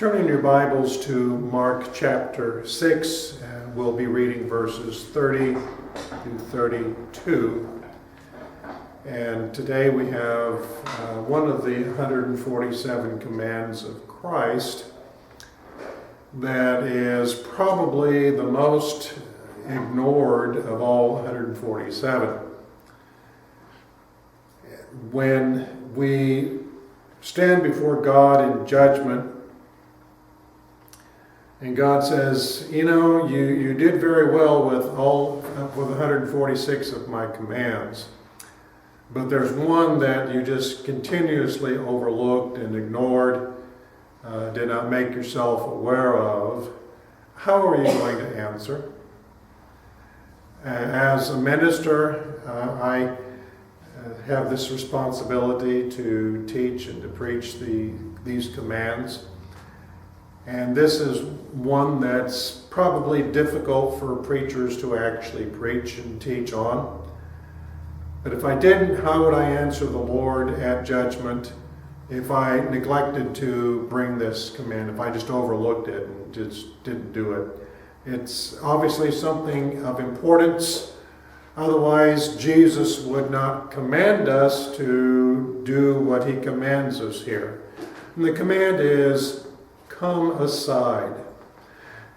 Turn in your Bibles to Mark chapter 6, and we'll be reading verses 30 to 32. And today we have one of the 147 commands of Christ that is probably the most ignored of all 147. When we stand before God in judgment, and God says, you did very well with 146 of my commands, but there's one that you just continuously overlooked and ignored, did not make yourself aware of. How are you going to answer? As a minister, I have this responsibility to teach and to preach these commands. And this is one that's probably difficult for preachers to actually preach and teach on. But if I didn't, how would I answer the Lord at judgment if I neglected to bring this command, if I just overlooked it and just didn't do it? It's obviously something of importance. Otherwise, Jesus would not command us to do what he commands us here. And the command is, come aside.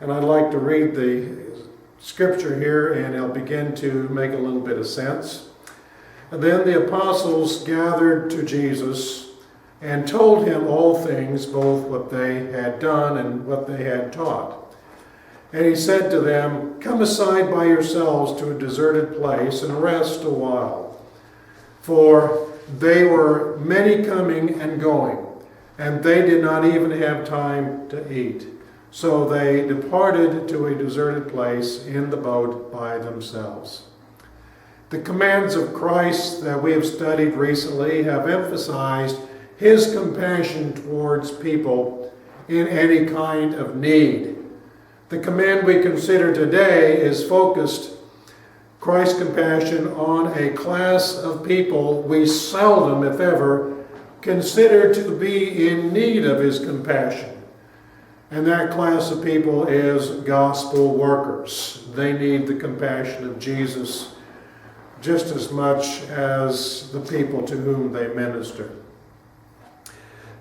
And I'd like to read the scripture here, and it'll begin to make a little bit of sense. And then the apostles gathered to Jesus and told him all things, both what they had done and what they had taught. And he said to them, come aside by yourselves to a deserted place and rest a while. For they were many coming and going, and they did not even have time to eat. So they departed to a deserted place in the boat by themselves. The commands of Christ that we have studied recently have emphasized his compassion towards people in any kind of need. The command we consider today is focused, Christ's compassion, on a class of people we seldom, if ever, consider to be in need of his compassion. And that class of people is gospel workers. They need the compassion of Jesus just as much as the people to whom they minister.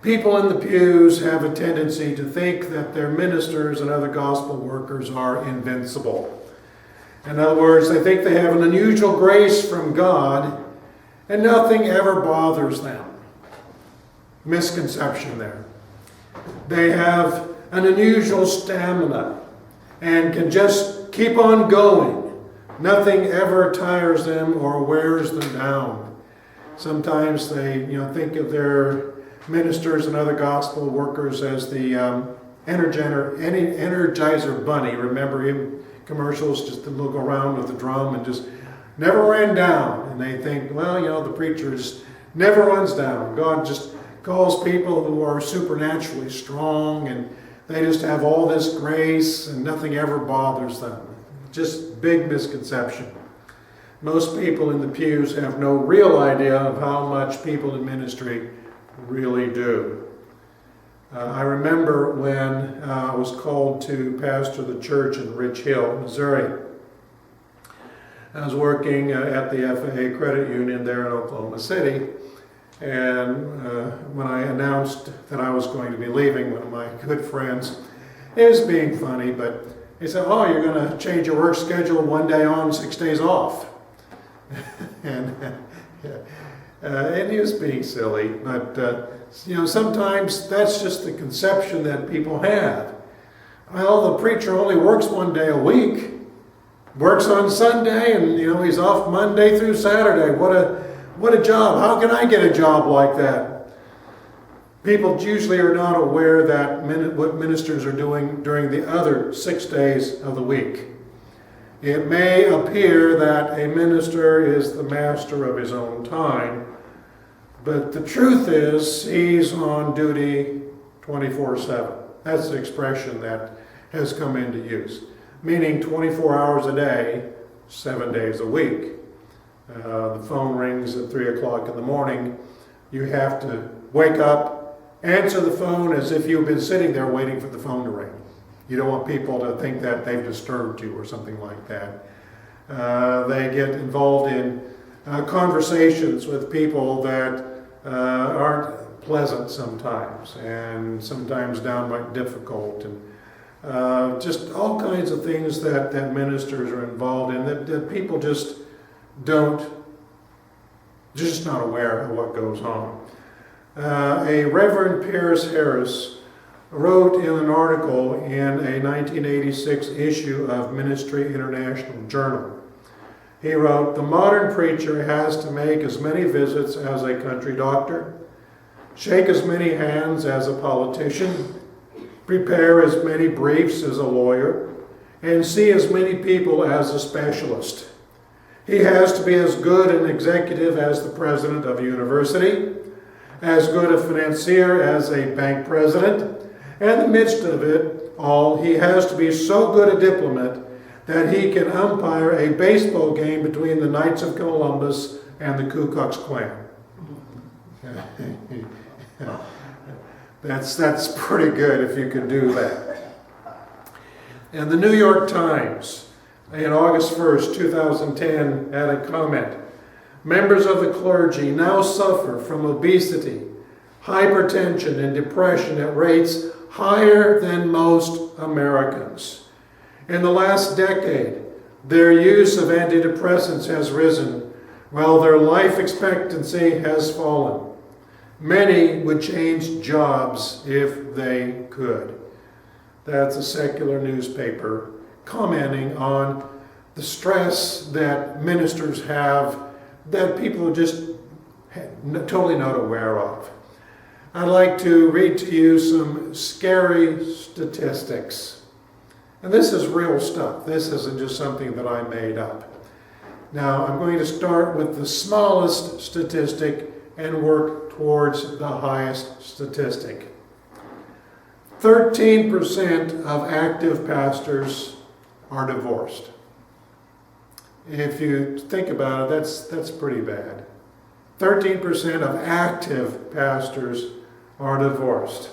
People in the pews have a tendency to think that their ministers and other gospel workers are invincible. In other words, they think they have an unusual grace from God and nothing ever bothers them. Misconception there. They have an unusual stamina and can just keep on going. Nothing ever tires them or wears them down. Sometimes they think of their ministers and other gospel workers as the Energizer Bunny. Remember him? Commercials, just to look around with the drum and just never ran down. And they think, the preacher just never runs down. God just calls people who are supernaturally strong, and they just have all this grace and nothing ever bothers them. Just big misconception. Most people in the pews have no real idea of how much people in ministry really do. I remember when I was called to pastor the church in Rich Hill, Missouri. I was working at the FAA credit union there in Oklahoma City. And when I announced that I was going to be leaving, one of my good friends, he was being funny, but he said, you're going to change your work schedule, 1 day on, 6 days off. and he was being silly, but sometimes that's just the conception that people have. Well, the preacher only works 1 day a week, works on Sunday, and he's off Monday through Saturday. What a job. How can I get a job like that? People usually are not aware that what ministers are doing during the other 6 days of the week. It may appear that a minister is the master of his own time, but the truth is he's on duty 24/7. That's the expression that has come into use, meaning 24 hours a day, 7 days a week. The phone rings at 3 o'clock in the morning. You have to wake up answer the phone as if you've been sitting there waiting for the phone to ring. You don't want people to think that they've disturbed you or something like that. They get involved in conversations with people that aren't pleasant sometimes, and sometimes downright difficult, and just all kinds of things that ministers are involved in that people just not aware of what goes on. A Reverend Piers Harris wrote in an article in a 1986 issue of Ministry International Journal. He wrote, "The modern preacher has to make as many visits as a country doctor, shake as many hands as a politician, prepare as many briefs as a lawyer, and see as many people as a specialist. He has to be as good an executive as the president of a university, as good a financier as a bank president, and in the midst of it all, he has to be so good a diplomat that he can umpire a baseball game between the Knights of Columbus and the Ku Klux Klan." That's pretty good if you can do that. And the New York Times, in August 1st, 2010, had a comment. "Members of the clergy now suffer from obesity, hypertension, and depression at rates higher than most Americans. In the last decade, their use of antidepressants has risen, while their life expectancy has fallen. Many would change jobs if they could." That's a secular newspaper commenting on the stress that ministers have that people are just totally not aware of. I'd like to read to you some scary statistics. And this is real stuff. This isn't just something that I made up. Now, I'm going to start with the smallest statistic and work towards the highest statistic. 13% of active pastors are divorced. If you think about it, that's pretty bad. 13% of active pastors are divorced.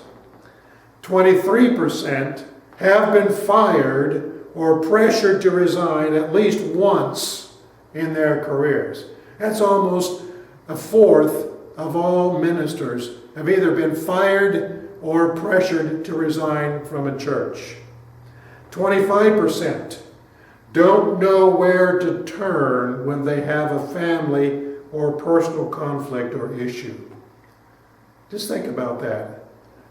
23% have been fired or pressured to resign at least once in their careers. That's almost a fourth of all ministers have either been fired or pressured to resign from a church. 25% don't know where to turn when they have a family or personal conflict or issue. Just think about that.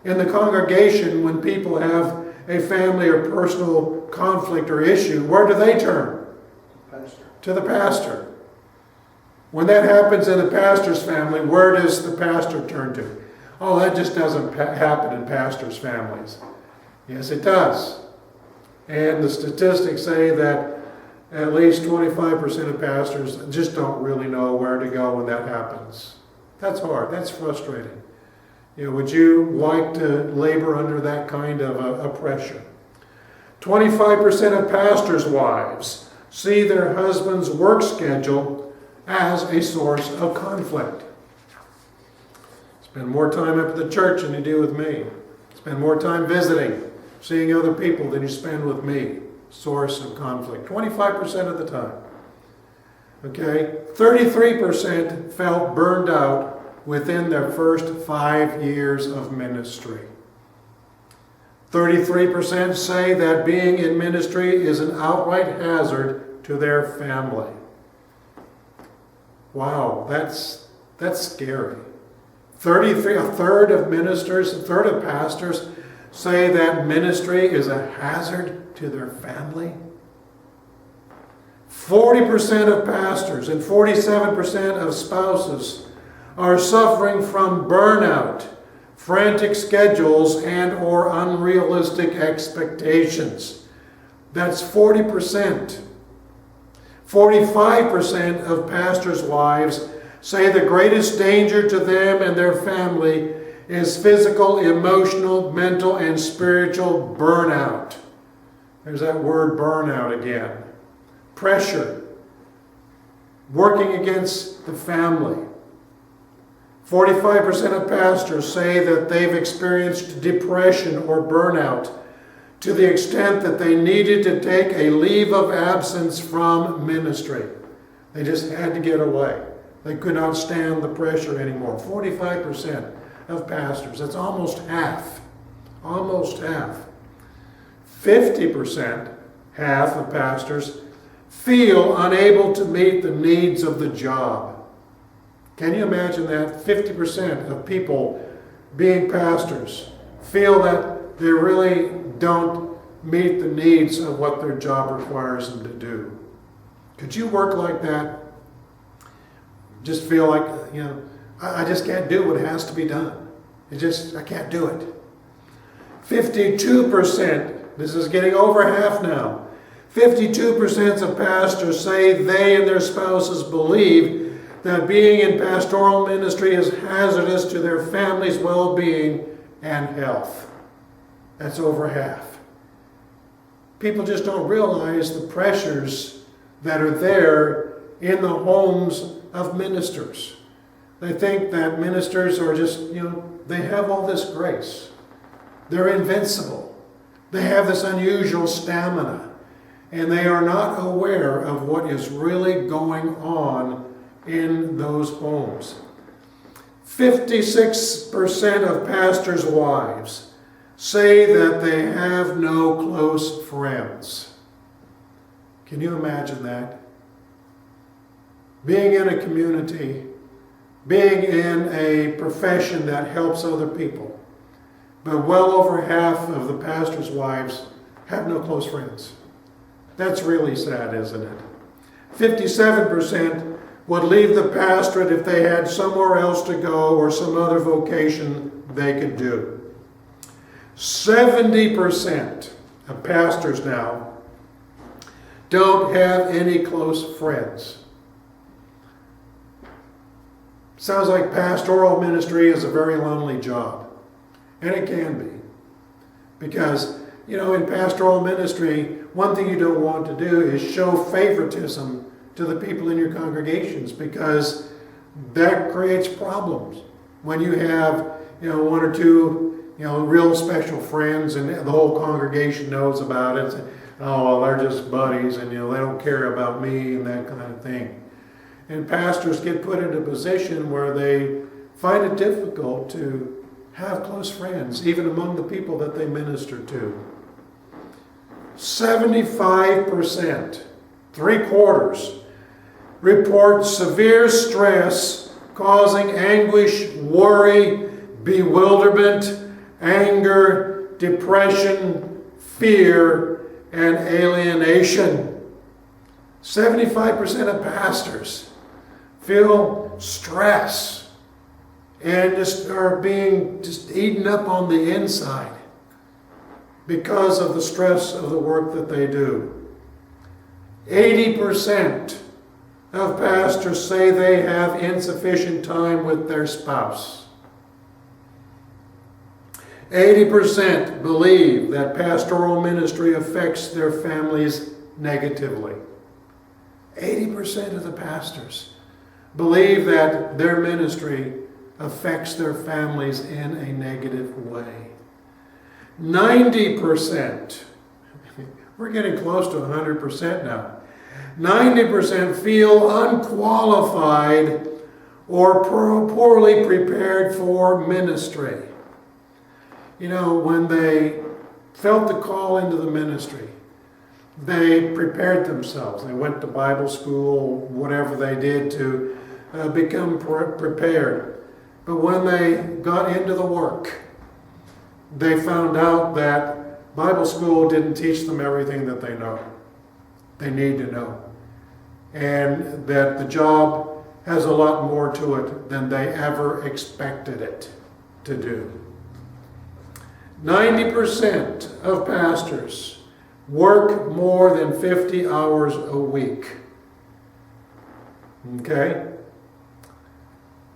In the congregation, when people have a family or personal conflict or issue, where do they turn? Pastor. To the pastor. When that happens in the pastor's family, where does the pastor turn to? Oh, that just doesn't happen in pastors' families. Yes, it does. And the statistics say that at least 25% of pastors just don't really know where to go when that happens. That's hard. That's frustrating. Would you like to labor under that kind of a pressure? 25% of pastors' wives see their husband's work schedule as a source of conflict. Spend more time up at the church than you do with me. Spend more time visiting, seeing other people than you spend with me. Source of conflict. 25% of the time. Okay? 33% felt burned out within their first 5 years of ministry. 33% say that being in ministry is an outright hazard to their family. Wow, that's scary. A third of pastors say that ministry is a hazard to their family. 40% of pastors and 47% of spouses are suffering from burnout, frantic schedules, and or unrealistic expectations. That's 40%. 45% of pastors' wives say the greatest danger to them and their family is physical, emotional, mental, and spiritual burnout. There's that word burnout again. Pressure. Working against the family. 45% of pastors say that they've experienced depression or burnout to the extent that they needed to take a leave of absence from ministry. They just had to get away. They could not stand the pressure anymore. 45% of pastors. That's almost half. Almost half. 50%, half of pastors, feel unable to meet the needs of the job. Can you imagine that? 50% of people being pastors feel that they really don't meet the needs of what their job requires them to do. Could you work like that? Just feel like, I just can't do what has to be done. I can't do it. 52%, this is getting over half now, 52% of pastors say they and their spouses believe that being in pastoral ministry is hazardous to their family's well-being and health. That's over half. People just don't realize the pressures that are there in the homes of ministers. They think that ministers are just, they have all this grace. They're invincible. They have this unusual stamina. And they are not aware of what is really going on in those homes. 56% of pastors' wives say that they have no close friends. Can you imagine that? Being in a community, being in a profession that helps other people, but well over half of the pastors' wives have no close friends. That's really sad, isn't it? 57% would leave the pastorate if they had somewhere else to go or some other vocation they could do. 70% of pastors now don't have any close friends. Sounds like pastoral ministry is a very lonely job. And it can be. Because, in pastoral ministry, one thing you don't want to do is show favoritism to the people in your congregations, because that creates problems. When you have, one or two, real special friends and the whole congregation knows about it. Oh, well, they're just buddies and, they don't care about me and that kind of thing. And pastors get put in a position where they find it difficult to have close friends, even among the people that they minister to. 75%, 3/4, report severe stress causing anguish, worry, bewilderment, anger, depression, fear, and alienation. 75% of pastors feel stress and just are being eaten up on the inside because of the stress of the work that they do. 80% of pastors say they have insufficient time with their spouse. 80% believe that pastoral ministry affects their families negatively. 80% of the pastors believe that their ministry affects their families in a negative way. 90%, we're getting close to 100% now. 90% feel unqualified or poorly prepared for ministry. When they felt the call into the ministry, they prepared themselves. They went to Bible school, whatever they did to become prepared. But when they got into the work, they found out that Bible school didn't teach them everything that they need to know. And that the job has a lot more to it than they ever expected it to do. 90% of pastors work more than 50 hours a week. Okay?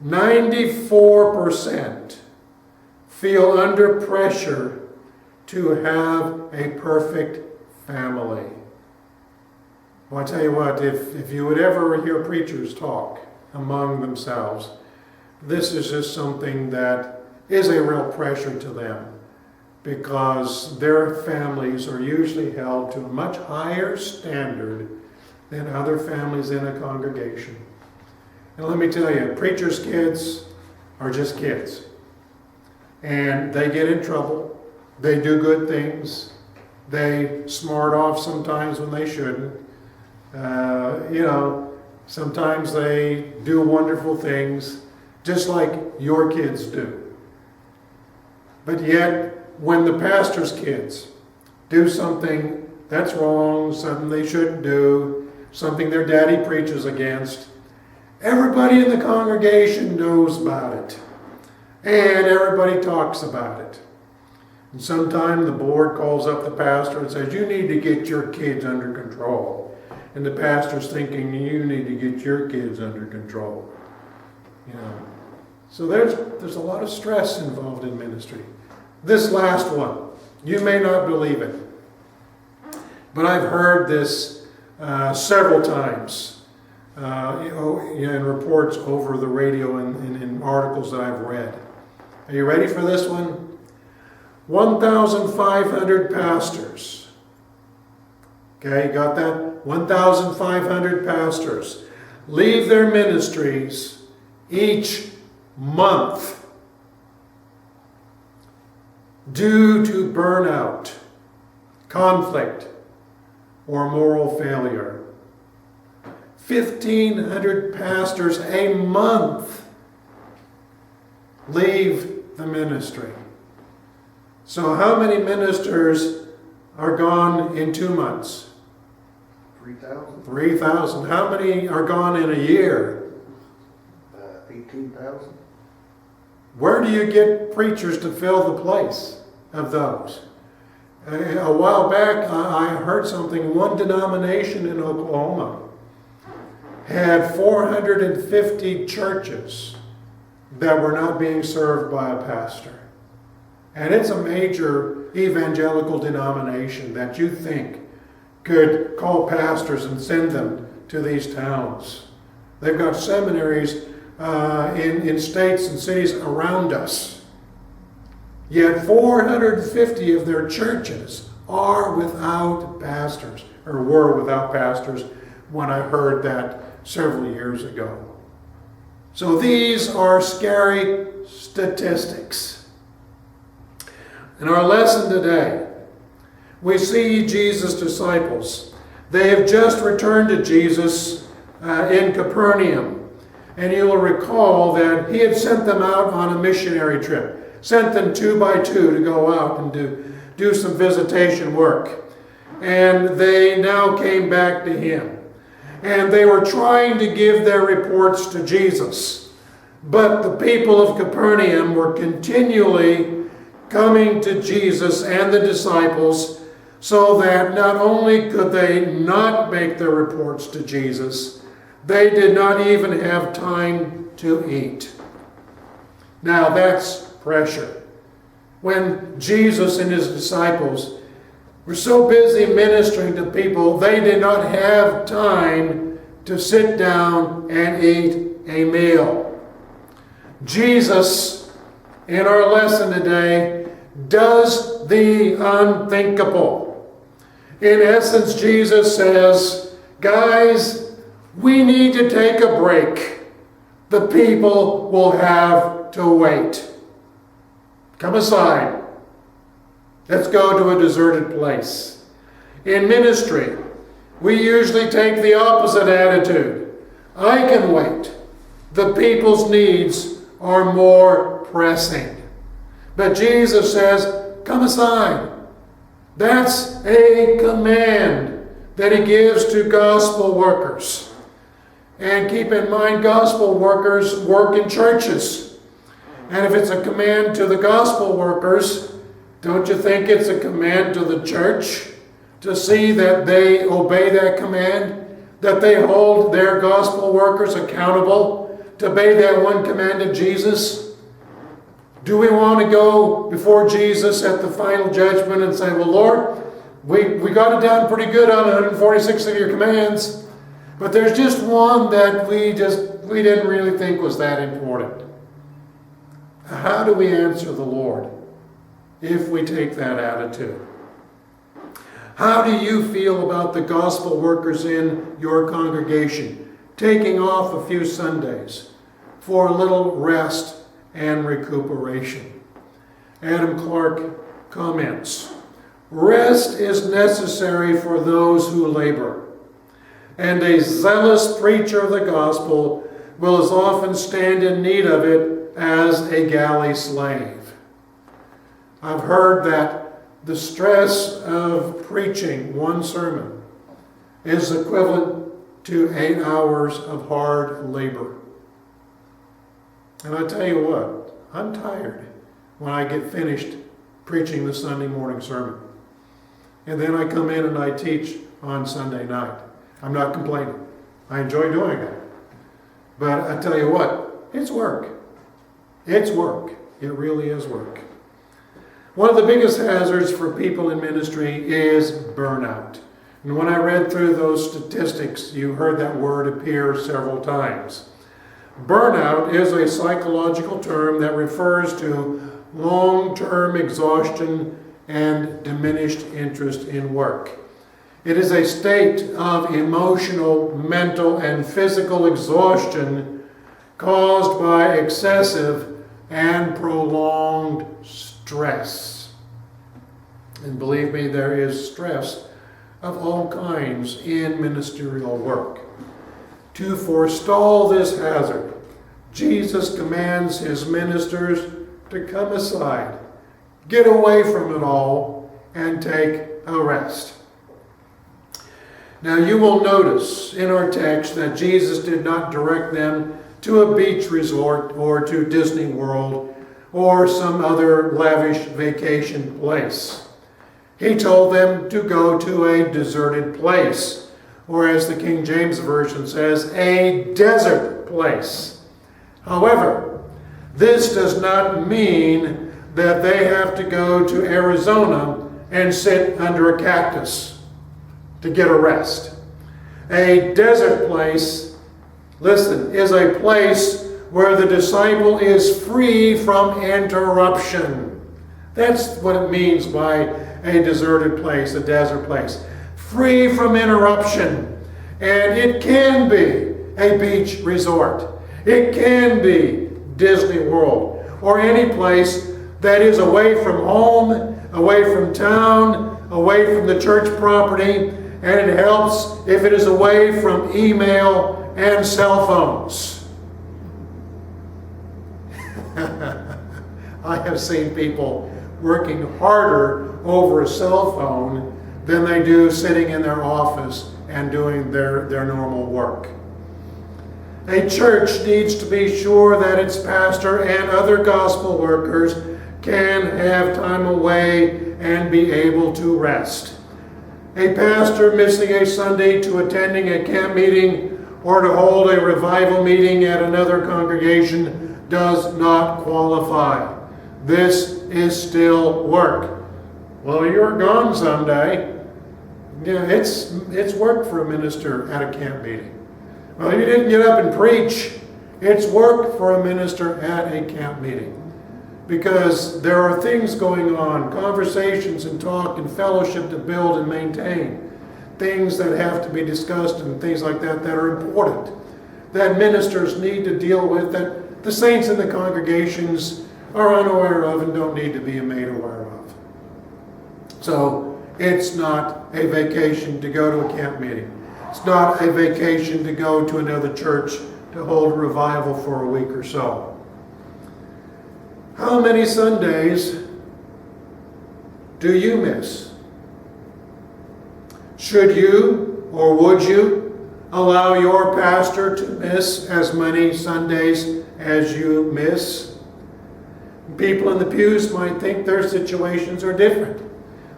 94% feel under pressure to have a perfect family. Well, I tell you what, if you would ever hear preachers talk among themselves, this is just something that is a real pressure to them, because their families are usually held to a much higher standard than other families in a congregation. And let me tell you, preachers' kids are just kids. And they get in trouble. They do good things. They smart off sometimes when they shouldn't. Sometimes they do wonderful things, just like your kids do. But yet, when the pastor's kids do something that's wrong, something they shouldn't do, something their daddy preaches against, everybody in the congregation knows about it. And everybody talks about it. And sometime the board calls up the pastor and says, you need to get your kids under control. And the pastor's thinking, you need to get your kids under control. So there's a lot of stress involved in ministry. This last one, you may not believe it, but I've heard this several times in reports over the radio and in articles that I've read. Are you ready for this one? 1,500 pastors. Okay, you got that? 1,500 pastors leave their ministries each month due to burnout, conflict, or moral failure. 1,500 pastors a month leave the ministry. So how many ministers are gone in 2 months? 3,000. 3,000. How many are gone in a year? 18,000. Where do you get preachers to fill the place of those? A while back, I heard something. One denomination in Oklahoma had 450 churches that were not being served by a pastor. And it's a major evangelical denomination that you think could call pastors and send them to these towns. They've got seminaries in states and cities around us. Yet 450 of their churches are without pastors, or were without pastors when I heard that several years ago. So these are scary statistics. In our lesson today, we see Jesus' disciples. They have just returned to Jesus in Capernaum. And you will recall that he had sent them out on a missionary trip. Sent them 2 by 2 to go out and do some visitation work. And they now came back to him. And they were trying to give their reports to Jesus. But the people of Capernaum were continually coming to Jesus and the disciples, so that not only could they not make their reports to Jesus, they did not even have time to eat. Now that's pressure. When Jesus and his disciples were so busy ministering to people, they did not have time to sit down and eat a meal. Jesus, in our lesson today, does the unthinkable. In essence, Jesus says, guys, we need to take a break. The people will have to wait. Come aside. Let's go to a deserted place. In ministry, we usually take the opposite attitude. I can wait. The people's needs are more pressing. But Jesus says, come aside. That's a command that he gives to gospel workers. And keep in mind, gospel workers work in churches. And if it's a command to the gospel workers, don't you think it's a command to the church to see that they obey that command? That they hold their gospel workers accountable to obey that one command of Jesus? Do we want to go before Jesus at the final judgment and say, well, Lord, we got it down pretty good on 146 of your commands, but there's just one that we didn't really think was that important. How do we answer the Lord if we take that attitude? How do you feel about the gospel workers in your congregation taking off a few Sundays for a little rest and recuperation? Adam Clark comments, "Rest is necessary for those who labor, and a zealous preacher of the gospel will as often stand in need of it as a galley slave." I've heard that the stress of preaching one sermon is equivalent to 8 hours of hard labor. And I tell you what, I'm tired when I get finished preaching the Sunday morning sermon. And then I come in and I teach on Sunday night. I'm not complaining. I enjoy doing that. But I tell you what, it's work. It's work. It really is work. One of the biggest hazards for people in ministry is burnout. And when I read through those statistics, you heard that word appear several times. Burnout is a psychological term that refers to long-term exhaustion and diminished interest in work. It is a state of emotional, mental, and physical exhaustion caused by excessive and prolonged stress. And believe me, there is stress of all kinds in ministerial work. To forestall this hazard, Jesus commands his ministers to come aside, get away from it all, and take a rest. Now you will notice in our text that Jesus did not direct them to a beach resort or to Disney World or some other lavish vacation place. He told them to go to a deserted place, or as the King James Version says, a desert place. However, this does not mean that they have to go to Arizona and sit under a cactus to get a rest. A desert place, listen, is a place where the disciple is free from interruption. That's what it means by a deserted place, a desert place. Free from interruption. And it can be a beach resort. It can be Disney World, or any place that is away from home, away from town, away from the church property, and it helps if it is away from email and cell phones. I have seen people working harder over a cell phone than they do sitting in their office and doing their normal work. A church needs to be sure that its pastor and other gospel workers can have time away and be able to rest. A pastor missing a Sunday to attending a camp meeting or to hold a revival meeting at another congregation does not qualify. This is still work. Well, you're gone Sunday. Yeah, it's work for a minister at a camp meeting. Well, you didn't get up and preach. It's work for a minister at a camp meeting. Because there are things going on, conversations and talk and fellowship to build and maintain. Things that have to be discussed and things like that that are important. That ministers need to deal with, that the saints in the congregations are unaware of and don't need to be made aware of. So it's not a vacation to go to a camp meeting. It's not a vacation to go to another church to hold a revival for a week or so. How many Sundays do you miss? Should you or would you allow your pastor to miss as many Sundays as you miss? People in the pews might think their situations are different.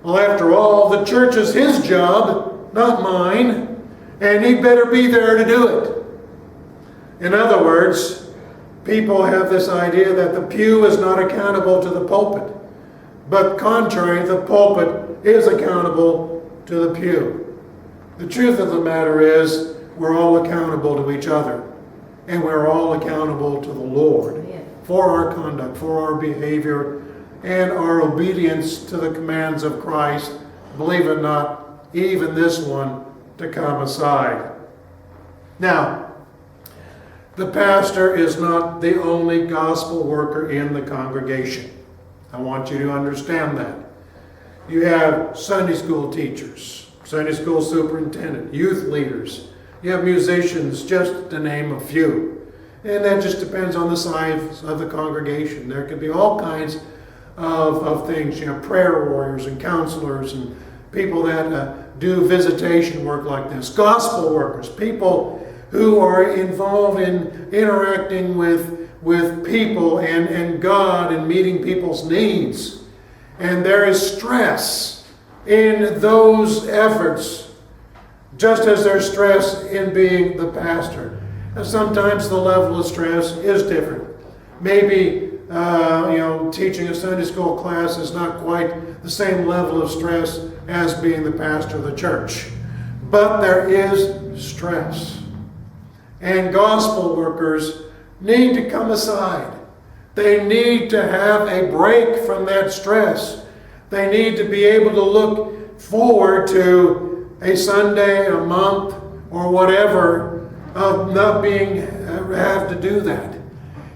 Well, after all, the church is his job, not mine, and he better be there to do it. In other words, people have this idea that the pew is not accountable to the pulpit. But contrary, the pulpit is accountable to the pew. The truth of the matter is, we're all accountable to each other. And we're all accountable to the Lord for our conduct, for our behavior, and our obedience to the commands of Christ, believe it or not, even this one, to come aside. Now, the pastor is not the only gospel worker in the congregation. I want you to understand that. You have Sunday school teachers, Sunday school superintendent, youth leaders. You have musicians, just to name a few. And that just depends on the size of the congregation. There can be all kinds of things. You have prayer warriors and counselors and people that do visitation work like this. Gospel workers, people who are involved in interacting with people and God and meeting people's needs. And there is stress in those efforts, just as there's stress in being the pastor. And sometimes the level of stress is different. Maybe teaching a Sunday school class is not quite the same level of stress as being the pastor of the church. But there is stress. And gospel workers need to come aside. They need to have a break from that stress. They need to be able to look forward to a Sunday, a month, or whatever, of not have to do that.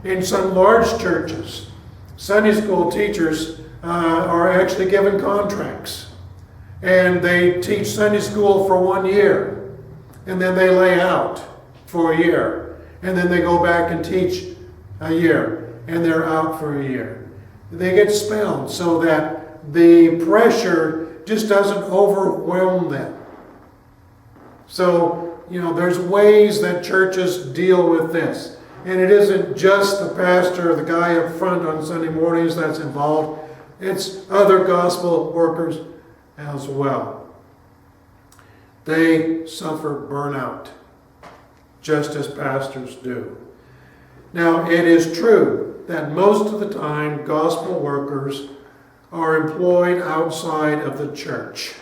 In some large churches, Sunday school teachers are actually given contracts. And they teach Sunday school for 1 year. And then they lay out for a year. And then they go back and teach a year. And they're out for a year. They get spelled so that the pressure just doesn't overwhelm them. So, there's ways that churches deal with this. And it isn't just the pastor or the guy up front on Sunday mornings that's involved. It's other gospel workers as well. They suffer burnout, just as pastors do. Now, it is true that most of the time gospel workers are employed outside of the church.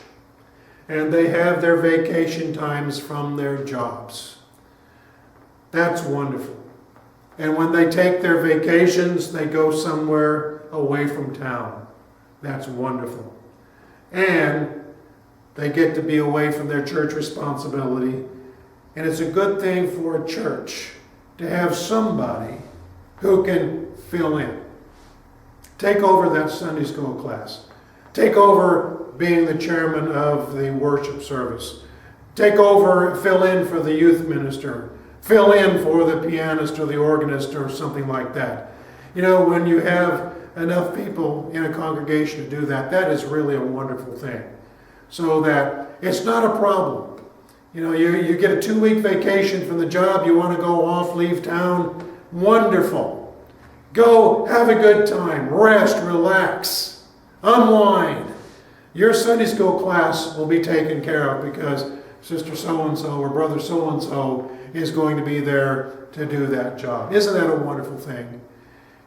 And they have their vacation times from their jobs. That's wonderful. And when they take their vacations, they go somewhere away from town. That's wonderful. And they get to be away from their church responsibility. And it's a good thing for a church to have somebody who can fill in. Take over that Sunday school class. Take over being the chairman of the worship service. Take over, fill in for the youth minister. Fill in for the pianist or the organist or something like that. When you have enough people in a congregation to do that, that is really a wonderful thing. So that it's not a problem. You get a 2-week vacation from the job, you want to go off, leave town, wonderful. Go have a good time, rest, relax, unwind. Your Sunday school class will be taken care of because Sister so-and-so or Brother so-and-so is going to be there to do that job. Isn't that a wonderful thing?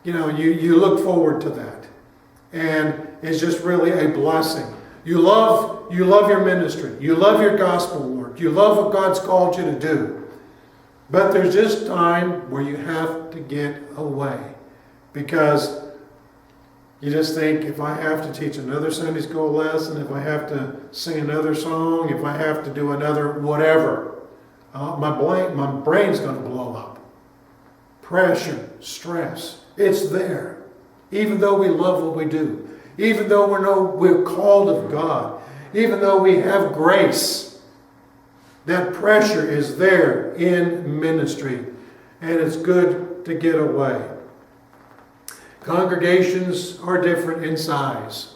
You look forward to that. And it's just really a blessing. You love your ministry. You love your gospel work. You love what God's called you to do. But there's just time where you have to get away. Because you just think, if I have to teach another Sunday school lesson, if I have to sing another song, if I have to do another whatever, my brain's going to blow up. Pressure, stress, it's there. Even though we love what we do, even though we're called of God, even though we have grace, that pressure is there in ministry, and it's good to get away. Congregations are different in size.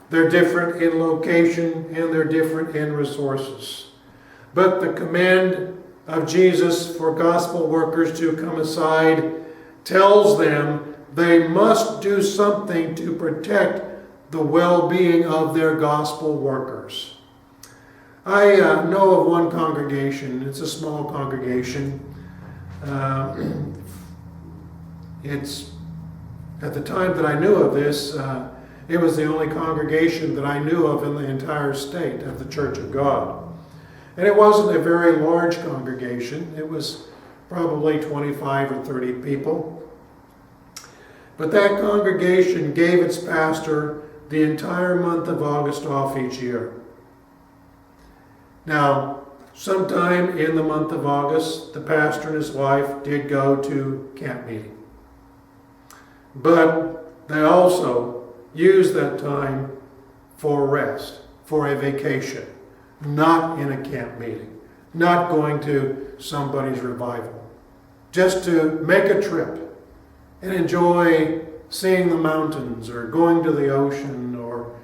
They're different in location, and they're different in resources. But the command of Jesus for gospel workers to come aside tells them they must do something to protect the well-being of their gospel workers. I know of one congregation. It's a small congregation. At the time that I knew of this, it was the only congregation that I knew of in the entire state of the Church of God. And it wasn't a very large congregation. It was probably 25 or 30 people. But that congregation gave its pastor the entire month of August off each year. Now, sometime in the month of August, the pastor and his wife did go to camp meeting. But they also used that time for rest, for a vacation, not in a camp meeting, not going to somebody's revival, just to make a trip and enjoy seeing the mountains or going to the ocean or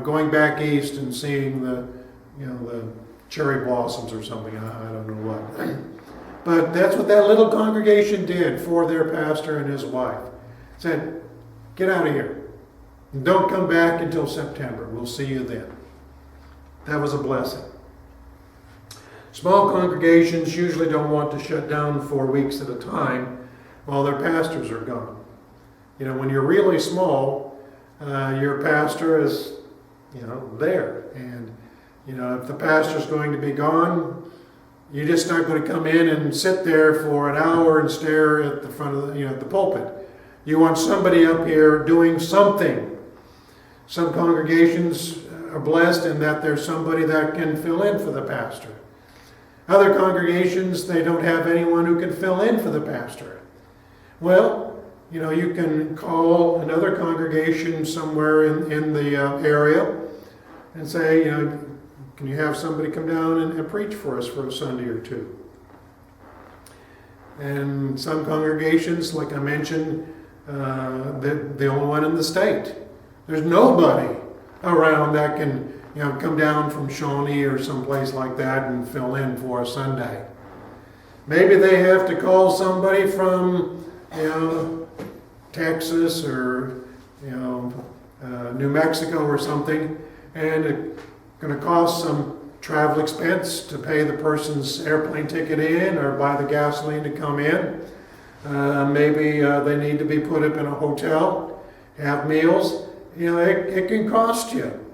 going back east and seeing the cherry blossoms or something. I don't know what. But that's what that little congregation did for their pastor and his wife. Said, get out of here. Don't come back until September. We'll see you then. That was a blessing. Small congregations usually don't want to shut down for weeks at a time while their pastors are gone. When you're really small, your pastor is, there. And, if the pastor's going to be gone, you're just not going to come in and sit there for an hour and stare at the front of the pulpit. You want somebody up here doing something. Some congregations are blessed in that there's somebody that can fill in for the pastor. Other congregations, they don't have anyone who can fill in for the pastor. Well, you can call another congregation somewhere in the area and say, can you have somebody come down and preach for us for a Sunday or two? And some congregations, like I mentioned, they're the only one in the state. There's nobody around that can come down from Shawnee or someplace like that and fill in for a Sunday. Maybe they have to call somebody from Texas or New Mexico or something, and it's going to cost some travel expense to pay the person's airplane ticket in or buy the gasoline to come in. Maybe they need to be put up in a hotel, have meals. It can cost you.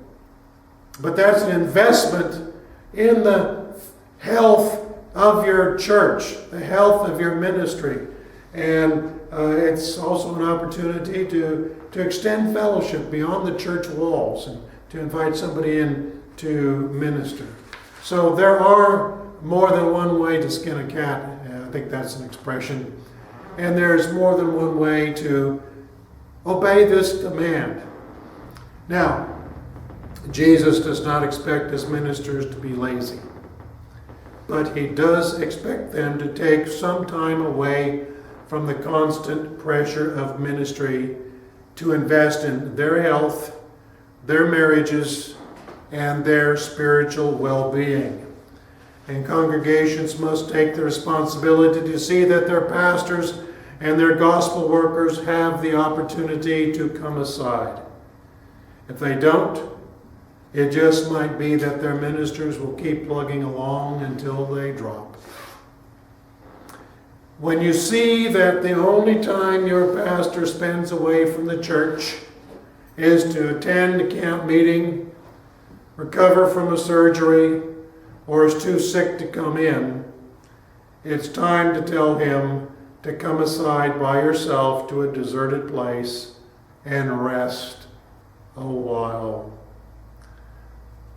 But that's an investment in the health of your church, the health of your ministry. And it's also an opportunity to extend fellowship beyond the church walls and to invite somebody in to minister. So there are more than one way to skin a cat. I think that's an expression. And there's more than one way to obey this command. Now, Jesus does not expect his ministers to be lazy, but he does expect them to take some time away from the constant pressure of ministry to invest in their health, their marriages, and their spiritual well-being. And congregations must take the responsibility to see that their pastors and their gospel workers have the opportunity to come aside. If they don't, it just might be that their ministers will keep plugging along until they drop. When you see that the only time your pastor spends away from the church is to attend a camp meeting, recover from a surgery, or is too sick to come in, it's time to tell him to come aside by yourself to a deserted place and rest a while.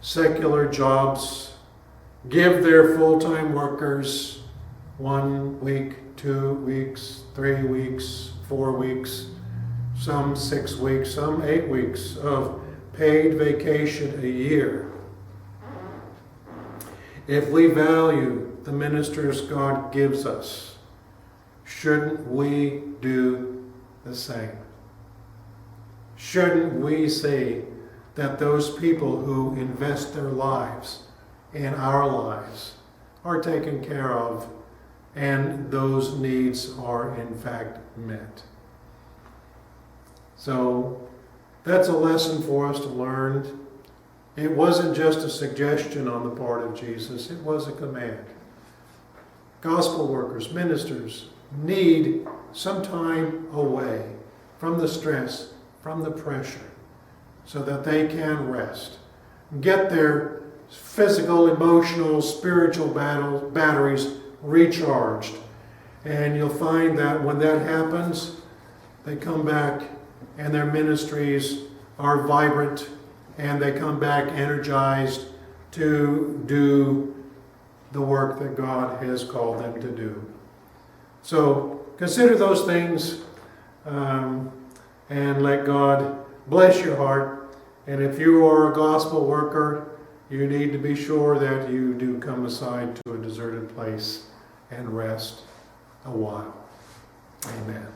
Secular jobs give their full-time workers 1 week, 2 weeks, 3 weeks, 4 weeks, some 6 weeks, some 8 weeks of paid vacation a year. If we value the ministers God gives us, shouldn't we do the same? Shouldn't we see that those people who invest their lives in our lives are taken care of and those needs are in fact met? So that's a lesson for us to learn. It wasn't just a suggestion on the part of Jesus, it was a command. Gospel workers, ministers need some time away from the stress, from the pressure, so that they can rest, get their physical, emotional, spiritual batteries recharged. And you'll find that when that happens, they come back and their ministries are vibrant, and they come back energized to do the work that God has called them to do. So consider those things and let God bless your heart. And if you are a gospel worker, you need to be sure that you do come aside to a deserted place and rest a while. Amen.